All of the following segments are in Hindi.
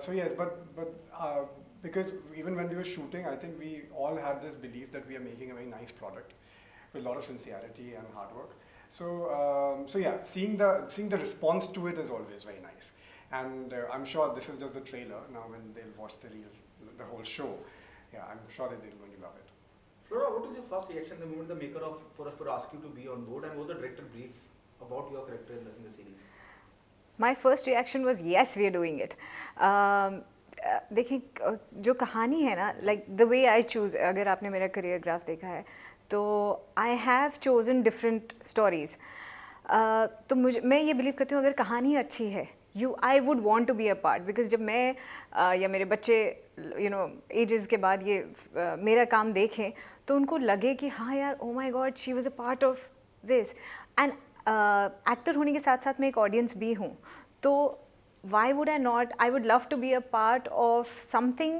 So yes, but because even when we were shooting, I think we all had this belief that we are making a very nice product with a lot of sincerity and hard work. So yeah, seeing the response to it is always very nice. And I'm sure this is just the trailer. Now when they'll watch the whole show, yeah, I'm sure that they're going to love it. Flora, what was your first reaction the moment the maker of Puraspur asked you to be on board, and what was the director brief about your character in the series? My first reaction was yes, we are doing it. देखिए जो कहानी है ना, like the way I choose, अगर आपने मेरा career graph देखा है तो I have chosen different stories. तो मैं ये believe करती हूँ अगर कहानी अच्छी है I would want to be a part, because जब मैं या मेरे बच्चे ages के बाद ये मेरा काम देखें तो उनको लगे कि हाँ यार, oh my God, she was a part of this. And actor होने के साथ साथ मैं एक ऑडियंस भी हूँ, तो why would I not? I would love to be a part of something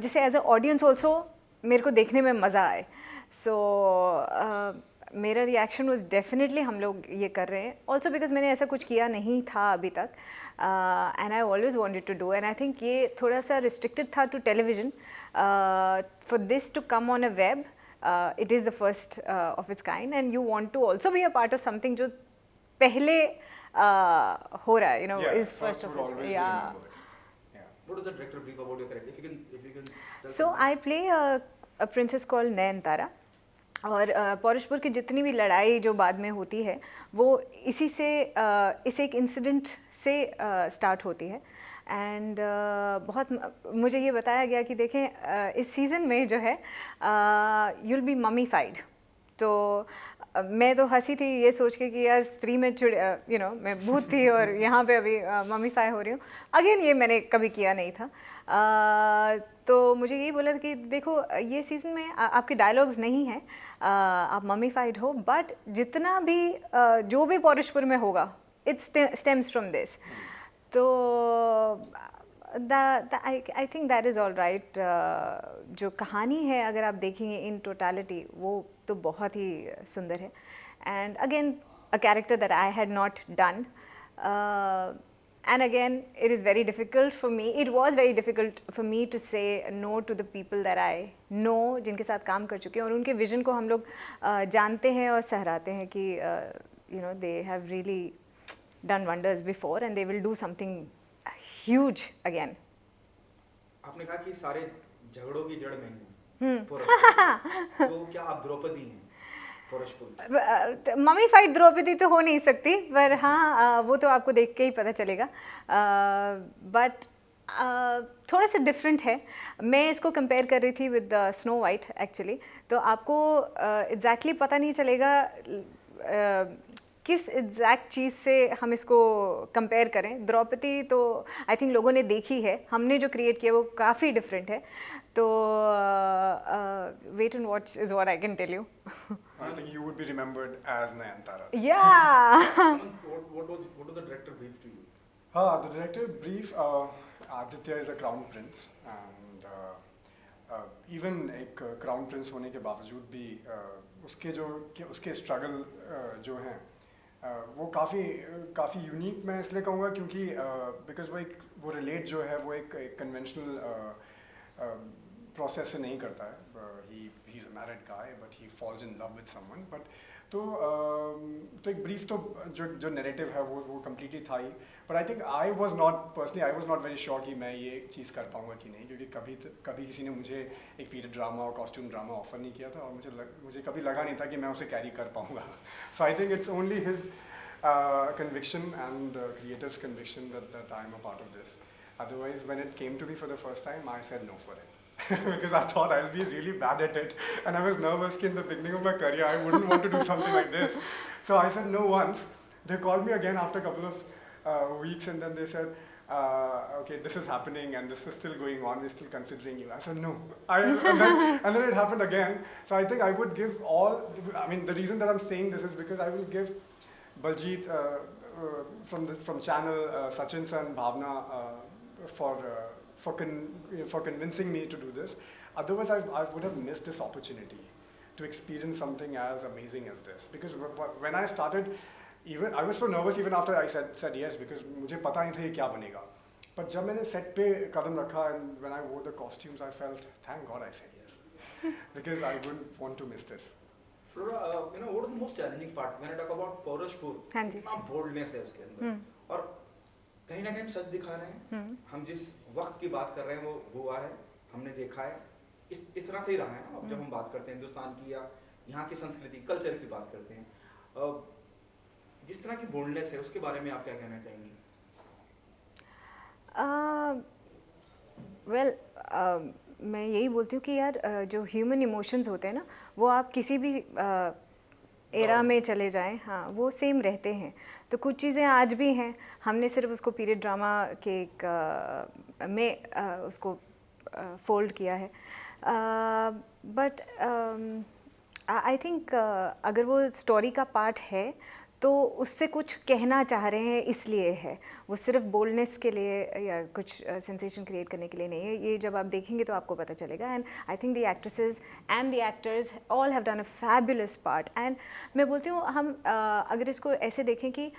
जिसे एज अ ऑडियंस ऑल्सो मेरे को देखने में मज़ा आए. सो मेरा रिएक्शन वॉज डेफिनेटली हम लोग ये कर रहे हैं, ऑल्सो बिकॉज मैंने ऐसा कुछ किया नहीं था अभी तक, and I always wanted to do, and I think ये थोड़ा सा रिस्ट्रिक्टेड था to television. For this to come on a web, it is the first of its kind, and you want to also be a part of something जो पहले हो रहा है, yeah, is first of its. Yeah. What is the director brief about your character? If you can tell So someone. I play a princess called Nayanthara, और पौरुषपुर की जितनी भी लड़ाई जो बाद में होती है वो इसी से इस एक इंसिडेंट से स्टार्ट होती है. एंड बहुत मुझे ये बताया गया कि देखें इस सीज़न में जो है you'll be mummified. तो मैं तो हंसी थी ये सोच के कि यार स्त्री में मैं भूत थी और यहाँ पे अभी मम्मीफाई हो रही हूँ. अगेन ये मैंने कभी किया नहीं था. तो मुझे यही बोला था कि देखो ये सीज़न में आपके डायलॉग्स नहीं हैं, आप मम्मीफाइड हो, बट जितना भी जो भी पौरुषपुर में होगा इट स्टेम्स फ्रॉम दिस. तो I think that is all right. जो कहानी है अगर आप देखेंगे इन टोटलिटी वो तो बहुत ही सुंदर है. And again a character that I had not done, and again it is very difficult for me, it was very difficult for me to say no to the people that I know, जिनके साथ काम कर चुके हैं और उनके विजन को हम लोग जानते हैं और सहराते हैं कि they have really done wonders before and they will do something huge again. आपने कहा कि सारे झगड़ों की जड़ में हूँ पौरुषपुर. तो क्या आप द्रौपदी हैं पौरुषपुर? मम्मी फाइट द्रौपदी तो हो नहीं सकती, पर हाँ वो तो आपको देख के ही पता चलेगा. बट थोड़ा सा डिफरेंट है. मैं इसको कंपेयर कर रही थी विद स्नो वाइट एक्चुअली, तो आपको एग्जैक्टली पता नहीं चलेगा किस एग्जैक्ट चीज़ से हम इसको कंपेयर करें. द्रौपदी तो आई थिंक लोगों ने देखी है, हमने जो क्रिएट किया वो काफ़ी डिफरेंट है. तो wait and watch is what I can tell you. I think you would be remembered as Nayanthara. Yeah. What was the director brief to you? The director brief, Aditya is a crown prince, and even एक crown prince होने के बावजूद भी उसके struggle जो हैं वो काफ़ी यूनिक मैं इसलिए कहूँगा क्योंकि बिकॉज वो रिलेट जो है वो एक कन्वेंशनल प्रोसेस से नहीं करता है. He is a married guy but he falls in love with someone. But तो एक ब्रीफ तो जो नैरेटिव है वो कम्प्लीटली था ही. But I think I was not very sure कि मैं ये चीज़ कर पाऊँगा कि नहीं, क्योंकि कभी किसी ने मुझे एक पीरियड ड्रामा और कॉस्ट्यूम ड्रामा ऑफर नहीं किया था और मुझे कभी लगा नहीं था कि मैं उसे कैरी कर पाऊँगा. So I think it's only his conviction and creator's conviction that I'm a part of this. Otherwise, when it came to me for the first time, I said no for it. Because I thought I'll be really bad at it, and I was nervous in the beginning of my career I wouldn't want to do something like this. So I said no once. They called me again after a couple of weeks, and then they said, okay, this is happening and this is still going on, we're still considering you. I said no. And then it happened again. So I think I would give the reason that I'm saying this is because I will give Baljeet from channel, Sachin and Bhavna for convincing me to do this. Otherwise, I would have missed this opportunity to experience something as amazing as this. Because when I started, even I was so nervous even after I said yes, because मुझे पता नहीं था ये क्या बनेगा. पर जब मैंने सेट पे कदम रखा and when I wore the costumes I felt thank God I said yes because I wouldn't want to miss this. Flora, what is the most challenging part when I talk about Poroscope? हाँ जी। कितना boldness है उसके अंदर और कहीं ना कहीं हम सच दिखा रहे हैं। हम जिस वक्त की बात कर रहे हैं वो हुआ है, हमने देखा है, इस तरह से ही रहा है ना। अब जब हम बात करते हैं हिंदुस्तान की या यहाँ की संस्कृति कल्चर की बात करते हैं, जिस तरह की बोल्डनेस है उसके बारे में आप क्या कहना चाहेंगी? वेल मैं यही बोलती हूँ कि यार जो ह्यूमन इमोशंस होते हैं ना वो आप किसी भी एरा में चले जाएं, हाँ वो सेम रहते हैं। तो कुछ चीज़ें आज भी हैं, हमने सिर्फ उसको पीरियड ड्रामा के एक में उसको फोल्ड किया है। बट आई थिंक अगर वो स्टोरी का पार्ट है तो उससे कुछ कहना चाह रहे हैं इसलिए है, वो सिर्फ बोल्डनेस के लिए या कुछ सेंसेशन क्रिएट करने के लिए नहीं है। ये जब आप देखेंगे तो आपको पता चलेगा। And I think the actresses and the actors all have done a fabulous part. And मैं बोलती हूँ हम अगर इसको ऐसे देखें कि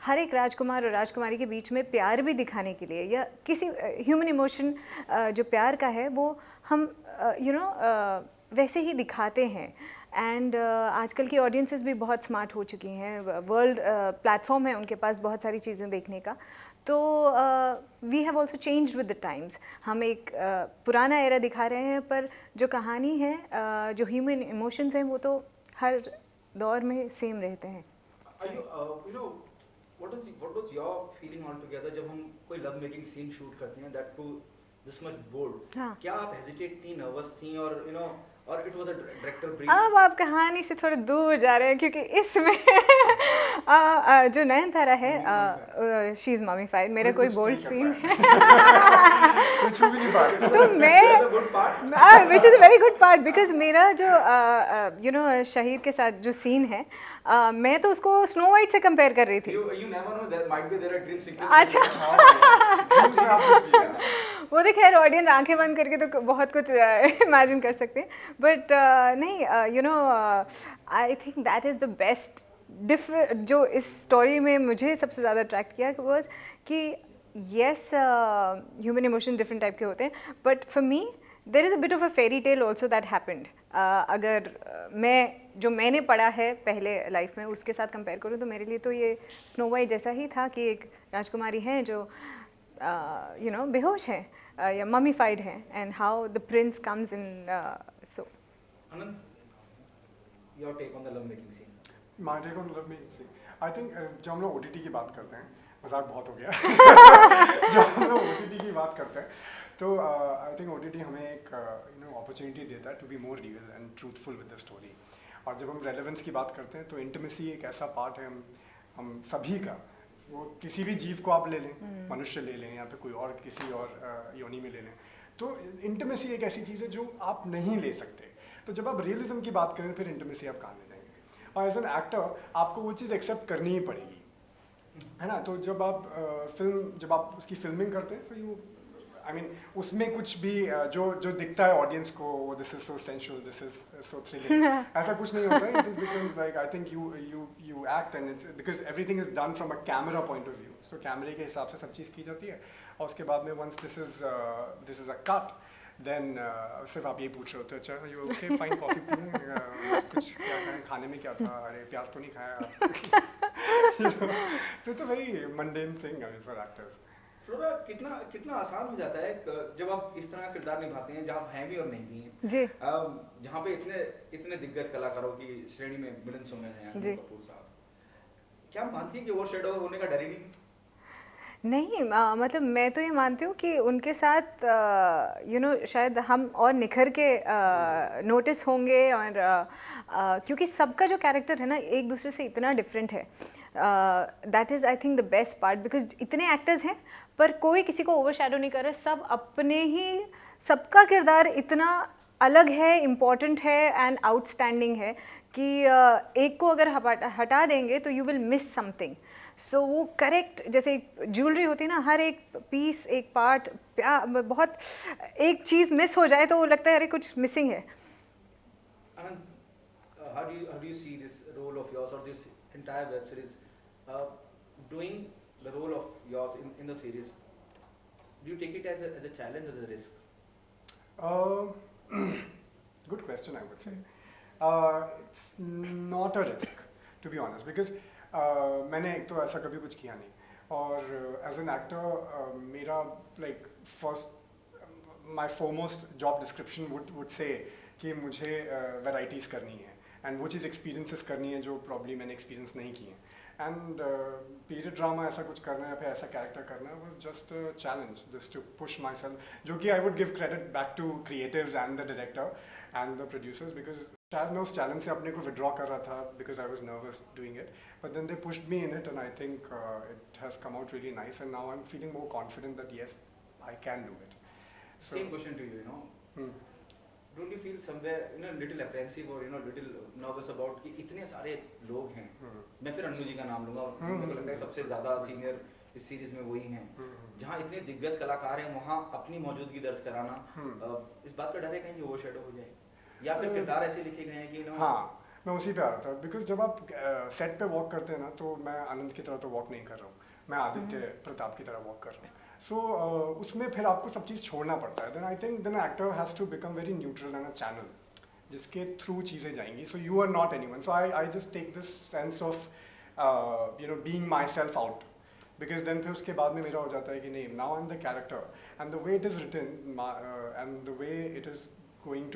हर एक राजकुमार और राजकुमारी के बीच में प्यार भी दिखाने के लिए या किसी ह्यूमन इमोशन जो प्यार का है वो हम वैसे ही दिखाते हैं। एंड आजकल की ऑडियंसेस भी बहुत स्मार्ट हो चुकी हैं, वर्ल्ड प्लेटफॉर्म है उनके पास बहुत सारी चीज़ें देखने का। तो we have also changed with the times. हम एक पुराना एरा दिखा रहे हैं पर जो कहानी है जो ह्यूमन इमोशंस हैं वो तो हर दौर में सेम रहते हैं। What was your feeling altogether जब हम कोई लव मेकिंग सीन शूट करते हैं that too this much bold? हाँ। क्या आप हेजिटेट थी, नर्वस थी और और it was a director brief? अब आप कहानी से थोड़े दूर जा रहे हैं क्योंकि इसमें जो नयनतारा है शी इज मम्मीफाइड, मेरा कोई बोल्ड सीन है कुछ भी नहीं पाया तो मैं which is a very good part because मेरा जो शहीर के साथ जो सीन है मैं तो उसको स्नो वाइट से कंपेयर कर रही थी। You never know, there might be there are dream sequences. अच्छा वो तो खैर ऑडियंस आंखें बंद करके तो बहुत कुछ इमेजिन कर सकते हैं बट नहीं आई think that is the best different जो इस स्टोरी में मुझे सबसे ज़्यादा अट्रैक्ट किया वॉज कि yes human emotion different type के होते हैं but for me there is a bit of a fairy tale also that happened. अगर मैंने पढ़ा है पहले लाइफ में उसके साथ कंपेयर करूँ तो मेरे लिए तो ये स्नो वाइट जैसा ही था कि एक राजकुमारी है जो बेहोश है या मम्मीफाइड है and how the Prince comes in so. Anand, your take on the love making scene? My take on love making scene, I think जब हम लोग OTT की बात करते हैं, मजाक बहुत हो गया जब हम लोग OTT की बात करते हैं तो आई थिंक OTT हमें एक अपॉर्चुनिटी देता है to be more real and truthful with the story. और जब हम रेलेवेंस की बात करते हैं तो इंटीमेसी एक ऐसा पार्ट है हम सभी का, वो किसी भी जीव को आप ले लें, मनुष्य ले लें या फिर कोई और किसी और योनि में ले लें, तो इंटीमेसी एक ऐसी चीज़ है जो आप नहीं ले सकते। तो जब आप रियलिज्म की बात करें फिर इंटीमेसी आप कहाँ ले जाएंगे? और एज एन एक्टर आपको वो चीज़ एक्सेप्ट करनी ही पड़ेगी, है ना। तो जब आप उसकी फिल्मिंग करते हैं तो यू आई मीन उसमें कुछ भी जो दिखता है ऑडियंस को this is so sensual, this is so thrilling, ऐसा कुछ नहीं होता है। It becomes like I think you act and it's because everything is done from a camera point of view. So कैमरे के हिसाब से सब चीज़ की जाती है और उसके बाद में once this is a cut then सिर्फ आप ये पूछ रहे होते हो अच्छा यू ओके फाइन कॉफ़ी पिए, कुछ क्या खाएं, खाने में क्या था, अरे प्याज तो नहीं खाया तो it's a very mundane thing for actors. Flora, कितना आसान हो जाता है जब आप इस तरह का किरदार निभाते हैं जहाँ हैं भी और नहीं भी हैं जी, जहाँ पे इतने दिग्गज कलाकारों की श्रेणी में मिलन सोमेन है, अनिल कपूर साहब, क्या मानती हैं कि वो शेडो होने का डर ही नहीं मतलब मैं तो ये मानती हूँ कि उनके साथ शायद हम और निखर के नोटिस होंगे और क्योंकि सबका जो कैरेक्टर है ना एक दूसरे से इतना डिफरेंट है। That is I think the best part because इतने एक्टर्स हैं पर कोई किसी को ओवरशैडो नहीं कर रहा, सब अपने ही, सबका किरदार इतना अलग है, इम्पॉर्टेंट है एंड आउटस्टैंडिंग है कि एक को अगर हटा देंगे तो यू विल मिस समथिंग। सो वो करेक्ट जैसे ज्वेलरी होती है ना, हर एक पीस एक पार्ट बहुत एक चीज़ मिस हो जाए तो वो लगता है अरे कुछ मिसिंग है। Anand, how do you see this role of yours or this entire web series doing the role of yours in the series, do you take it as a challenge or as a risk? Good question, I would say. It's not a risk, to be honest, because मैंने एक तो ऐसा कभी कुछ किया नहीं, और एज एन एक्टर मेरा like first my foremost job description would say कि मुझे वैराइटीज़ करनी है एंड वो चीज़ एक्सपीरियंसेस करनी है जो प्रॉब्ली मैंने एक्सपीरियंस नहीं किए हैं, एंड पीरियड ड्रामा ऐसा कुछ करना है, फिर ऐसा कैरेक्टर करना है, was just a challenge just to push myself, जो कि I would give credit back to creatives and the director and the producers, because शायद मैं उस चैलेंज से अपने को विड्रॉ कर रहा था because I was nervous doing it, but then they pushed me in it and I think it has come out really nice and now I am feeling more confident that yes I can do it. Same question to you, you know. Don't you feel somewhere, you know, little apprehensive or you know, little nervous about कि इतने सारे लोग हैं. मैं फिर अन्नू जी का नाम लूँगा, मेरे को लगता है सबसे ज़्यादा सीनियर इस सीरीज में वही हैं. जहाँ इतने दिग्गज कलाकार हैं, वहाँ अपनी मौजूदगी दर्ज कराना, इस बात का डर है कहीं कि ओवरशैडो हो जाए, या फिर किरदार ऐसे लिखे गए हैं कि ना. हाँ, मैं उसी पे आ रहा था, बिकॉज जब आप सेट पे वॉक करते हैं ना, तो मैं आनंद की तरह तो वॉक नहीं कर रहा हूँ, मैं आदित्य प्रताप की तरह वॉक कर रहा हूँ. सो उसमें फिर आपको सब चीज़ छोड़ना पड़ता है. Then I think then actor has to become very neutral and a channel जिसके थ्रू चीज़ें जाएंगी. So you are not anyone, so I just take this sense of you know being myself out, because then फिर उसके बाद में मेरा हो जाता है कि नहीं, now I am the character and the way it is written and the way it is going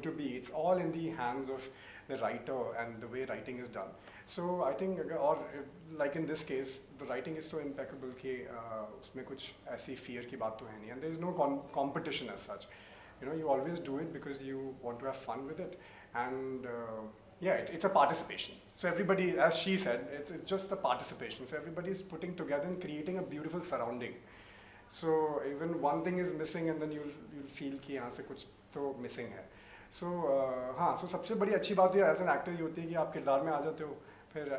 to be, it's all in the hands of the writer and the way writing is done. So I think, or like in this case, the writing is so impeccable कि उसमें कुछ ऐसी fear की बात तो है नहीं, and there is no competition as such. You know, you always do it because you want to have fun with it, and yeah, it's a participation. So everybody, as she said, it's just a participation. So everybody is putting together and creating a beautiful surrounding. So even one thing is missing, and then you'll feel कि यहाँ से कुछ तो मिसिंग है. सो हाँ, सो सबसे बड़ी अच्छी बात ये एज एन एक्टर ये होती है कि आप किरदार में आ जाते हो, फिर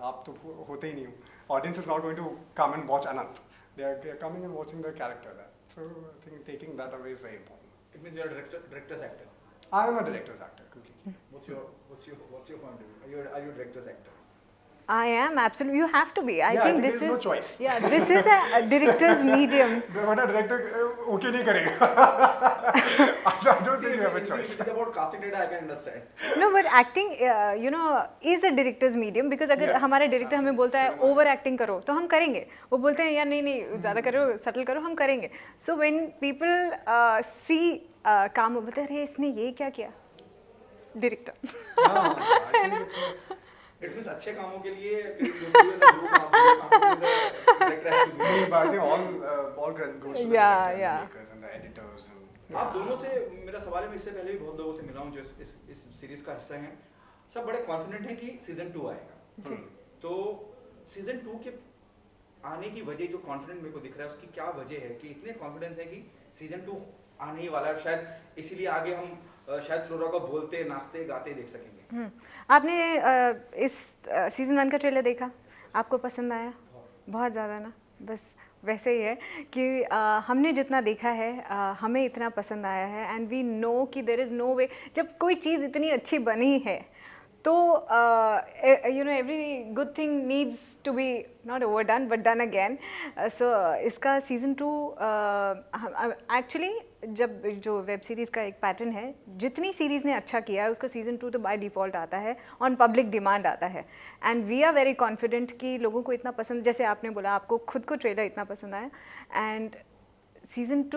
आप तो होते ही नहीं हो. Audience is not going to come and watch Anant, they are coming and watching the character that. So I think taking that away is very important. It means you are director's actor. I am a director's actor completely. What's your point of view? Are you a director's actor? I am absolutely. You have to be. I Yeah, think I think this there is is no choice. Yeah, this is a director's medium. वरना डायरेक्टर ओके नहीं करेगा. I don't think you have a choice. It's about casting data, I can understand. No, but acting, you know, is a director's medium because अगर Yeah, हमारा director हमें बोलता है cinema is- over acting करो तो हम करेंगे. वो बोलते हैं यार नहीं ज़्यादा करो, subtle करो, हम करेंगे. So when people see काम बोलते हैं अरे इसने ये क्या किया, director. हाँ, I think it's It means अच्छे कामों के लिए director has to be. नहीं, but I think all credit goes to the Yeah, director and yeah. the makers and the editors and. आप दोनों से मेरा सवाल है, मैं इससे पहले भी बहुत लोगों से मिला हूँ जो इस सीरीज का हिस्सा हैं, सब बड़े कॉन्फिडेंट हैं कि सीजन 2 आएगा. तो सीजन 2 के आने की वजह, जो कॉन्फिडेंट मेरे को दिख रहा है, उसकी क्या वजह है कि इतने कॉन्फिडेंस है कि सीजन 2 आने ही वाला है. शायद इसीलिए आगे हम शायद फ्लोरा को बोलते, नाचते, गाते देख सकेंगे. आपने इस सीजन 1 का ट्रेलर देखा, आपको पसंद आया? बहुत ज़्यादा ना. बस वैसे ही है कि हमने जितना देखा है हमें इतना पसंद आया है, एंड वी नो कि देयर इज़ नो वे. जब कोई चीज़ इतनी अच्छी बनी है तो you know every good thing needs to be not over done but done again. So इसका सीज़न 2 एक्चुअली जब जो वेब सीरीज़ का एक पैटर्न है, जितनी सीरीज़ ने अच्छा किया है उसका सीज़न 2 तो बाय डिफ़ॉल्ट आता है, ऑन पब्लिक डिमांड आता है. And we are very confident कि लोगों को इतना पसंद, जैसे आपने बोला आपको खुद को ट्रेलर इतना पसंद आया, एंड सीज़न 2